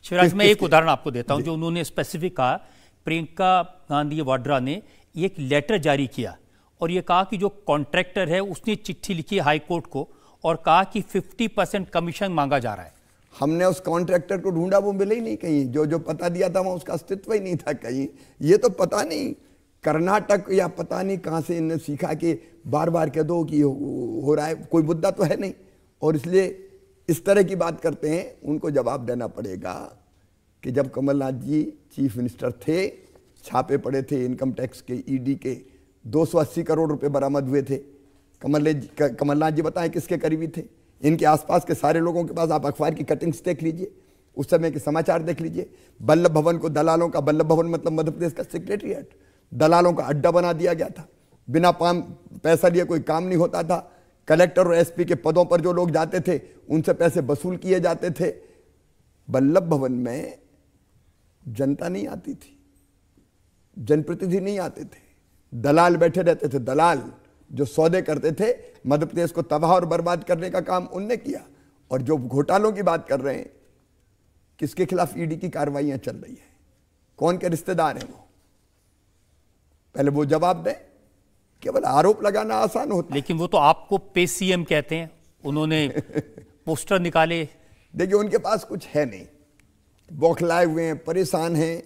शिवराज, मैं एक उदाहरण आपको देता हूं जो उन्होंने स्पेसिफिक कहा। प्रियंका गांधी वाड्रा ने एक लेटर जारी किया और ये कहा कि जो कॉन्ट्रैक्टर है उसने चिट्ठी लिखी हाई कोर्ट को और कहा कि 50% कमीशन मांगा जा रहा है। हमने उस कॉन्ट्रैक्टर को ढूंढा, वो मिले ही नहीं कहीं। जो पता दिया था वहाँ उसका अस्तित्व ही नहीं था कहीं। ये तो पता नहीं कर्नाटक या पता नहीं कहाँ से इन्हें सीखा कि बार बार कह दो कि हो रहा है, कोई मुद्दा तो है नहीं। और इसलिए इस तरह की बात करते हैं। उनको जवाब देना पड़ेगा कि जब कमलनाथ जी चीफ मिनिस्टर थे, छापे पड़े थे इनकम टैक्स के, ईडी के, 280 करोड़ रुपए बरामद हुए थे। कमलनाथ जी बताएं किसके करीबी थे? इनके आसपास के सारे लोगों के पास आप अखबार की कटिंग्स देख लीजिए, उस समय के समाचार देख लीजिए। वल्लभ भवन को दलालों का, वल्लभ भवन मतलब मध्य प्रदेश का सेक्रेटरीट, दलालों का अड्डा बना दिया गया था। बिना पैसा लिए कोई काम नहीं होता था। कलेक्टर और एसपी के पदों पर जो लोग जाते थे उनसे पैसे वसूल किए जाते थे। वल्लभ भवन में जनता नहीं आती थी, जनप्रतिनिधि नहीं आते थे, दलाल बैठे रहते थे। दलाल जो सौदे करते थे, मध्य प्रदेश को तबाह और बर्बाद करने का काम उनने किया। और जो घोटालों की बात कर रहे हैं, किसके खिलाफ ईडी की कार्रवाइयां चल रही है, कौन के रिश्तेदार हैं वो, पहले वो जवाब दें। केवल आरोप लगाना आसान होता है। लेकिन वो तो आपको पे सीएम कहते हैं, उन्होंने पोस्टर निकाले। देखिए उनके पास कुछ है नहीं, बौखलाए हुए हैं, परेशान हैं।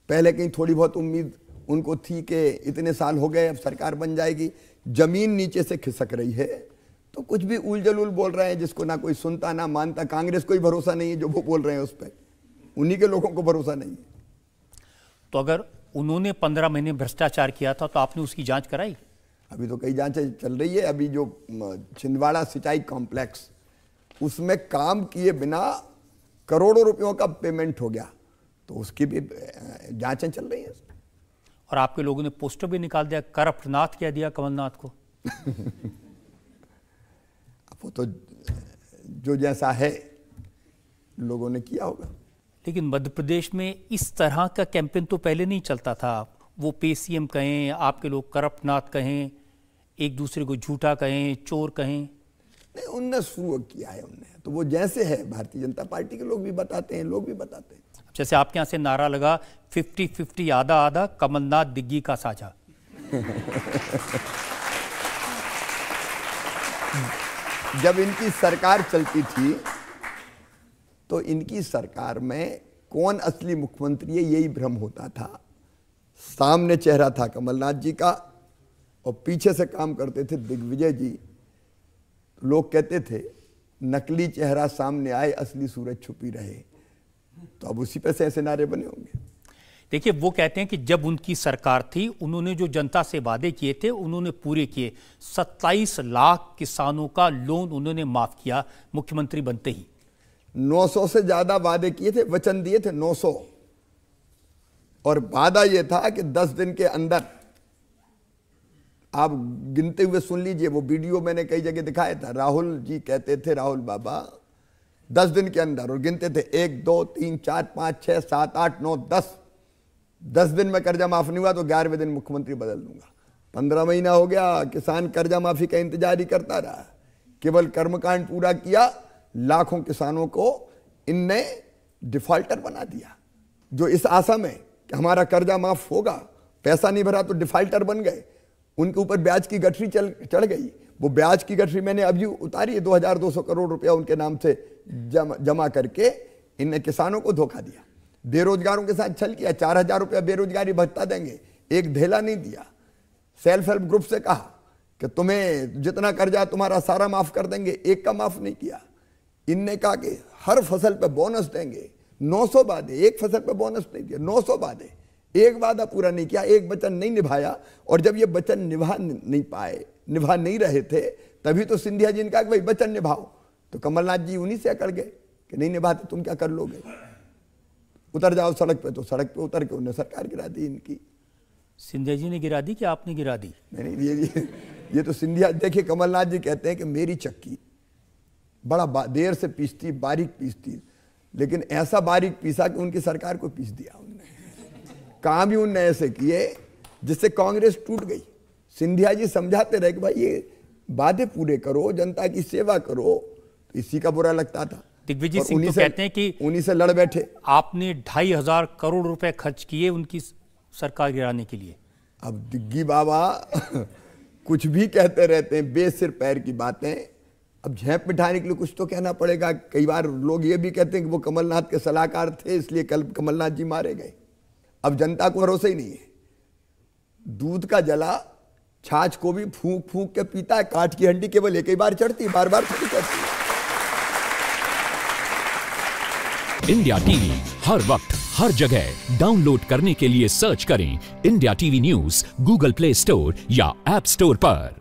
पहले कहीं थोड़ी बहुत उम्मीद उनको थी कि इतने साल हो गए अब सरकार बन जाएगी, जमीन नीचे से खिसक रही है। तो कुछ भी उल जलूल बोल रहे हैं जिसको ना कोई सुनता ना मानता। कांग्रेस को ही भरोसा नहीं है जो वो बोल रहे हैं उस पर, उन्हीं के लोगों को भरोसा नहीं है। तो अगर उन्होंने 15 महीने भ्रष्टाचार किया था तो आपने उसकी जांच कराई? अभी तो कई जांचें चल रही है। अभी जो छिंदवाड़ा सिंचाई कॉम्प्लेक्स, उसमें काम किए बिना करोड़ों रुपयों का पेमेंट हो गया, तो उसकी भी जांचें चल रही हैं। और आपके लोगों ने पोस्टर भी निकाल दिया, करप्ट नाथ कह दिया कमलनाथ को। वो तो जो जैसा है लोगों ने किया होगा। लेकिन मध्य प्रदेश में इस तरह का कैंपेन तो पहले नहीं चलता था। वो पे सीएम कहें, आपके लोग करप्ट नाथ कहें, एक दूसरे को झूठा कहें, चोर कहें। नहीं, उनने शुरू किया है उनने, तो वो जैसे है भारतीय जनता पार्टी के लोग भी बताते हैं, लोग भी बताते हैं। जैसे आपके यहाँ से नारा लगा 50-50 आधा आधा, कमलनाथ दिग्गी का साझा। जब इनकी सरकार चलती थी तो इनकी सरकार में कौन असली मुख्यमंत्री है यही भ्रम होता था। सामने चेहरा था कमलनाथ जी का और पीछे से काम करते थे दिग्विजय जी। लोग कहते थे नकली चेहरा सामने आए, असली सूरज छुपी रहे। तो अब उसी पे से ऐसे नारे बने होंगे। देखिए, वो कहते हैं कि जब उनकी सरकार थी उन्होंने जो जनता से वादे किए थे उन्होंने पूरे किए। 27 लाख किसानों का लोन उन्होंने माफ किया मुख्यमंत्री बनते ही। 900 से ज्यादा वादे किए थे, वचन दिए थे 900। और वादा यह था कि 10 दिन के अंदर, आप गिनते हुए सुन लीजिए, वो वीडियो मैंने कई जगह दिखाया था। राहुल जी कहते थे, राहुल बाबा 10 दिन के अंदर, और गिनते थे 1 2 3 4 5 6 7 8 9 10। 10 दिन में कर्जा माफ नहीं हुआ तो 11वें दिन मुख्यमंत्री बदल दूंगा। 15 महीना हो गया, किसान कर्जा माफी का इंतजार ही करता रहा। केवल कर्मकांड पूरा किया, लाखों किसानों को इनने डिफॉल्टर बना दिया। जो इस आशा में कि हमारा कर्जा माफ होगा, पैसा नहीं भरा तो डिफॉल्टर बन गए, उनके ऊपर ब्याज की गठरी चढ़ गई। वो ब्याज की गठरी मैंने अभी उतारी है, 2200 करोड़ रुपया उनके नाम से जमा करके इनने किसानों को धोखा दिया। बेरोजगारों के साथ छल किया, 4000 रुपया बेरोजगारी भत्ता देंगे, एक धेला नहीं दिया। सेल्फ हेल्प ग्रुप से कहा कि तुम्हें जितना कर्जा तुम्हारा सारा माफ कर देंगे, एक का माफ नहीं किया। इनने कहा कि हर फसल पे बोनस देंगे, 900 वादे, एक फसल पे बोनस नहीं दिया, 900 वादे, एक वादा पूरा नहीं किया, एक वचन नहीं निभाया। और जब ये वचन निभा नहीं रहे थे, तभी तो सिंधिया जी ने कहा कि भाई वचन निभाओ। तो कमलनाथ जी उन्हीं से अकड़ गए कि नहीं निभाते तुम क्या कर लोगे, उतर जाओ सड़क पे। तो सड़क पे उतर के उन्हें सरकार गिरा दी इनकी। सिंधिया जी ने गिरा दी कि आपने गिरा दी? नहीं, ये तो सिंधिया, देखिए कमलनाथ जी कहते हैं कि मेरी चक्की बड़ा देर से पीसती, बारीक पीसती, लेकिन ऐसा बारीक पीसा कि उनकी सरकार को पीस दिया उनने। काम ही उनने ऐसे किए जिससे कांग्रेस टूट गई। सिंधिया जी समझाते रहे कि भाई ये वादे पूरे करो, जनता की सेवा करो, तो इसी का बुरा लगता था। दिग्विजय और सिंह तो कहते हैं कि उन्हीं से लड़ बैठे। आपने 2,500 करोड़ रुपए खर्च किए उनकी सरकार गिराने के लिए। अब दिग्गी बाबा कुछ भी कहते रहते हैं, बेसिर पैर की बातें। अब झेप बिठाने के लिए कुछ तो कहना पड़ेगा। कई बार लोग ये भी कहते हैं कि वो कमलनाथ के सलाहकार थे इसलिए कल कमलनाथ जी मारे गए। अब जनता को भरोसा ही नहीं है। दूध का जला छाछ को भी फूंक फूंक के पीता है। काठ की हंडी केवल एक ही बार चढ़ती, बार बार थोड़ी चढ़ती। इंडिया टीवी हर वक्त हर जगह डाउनलोड करने के लिए सर्च करें India TV news Google play store या ऐप स्टोर पर।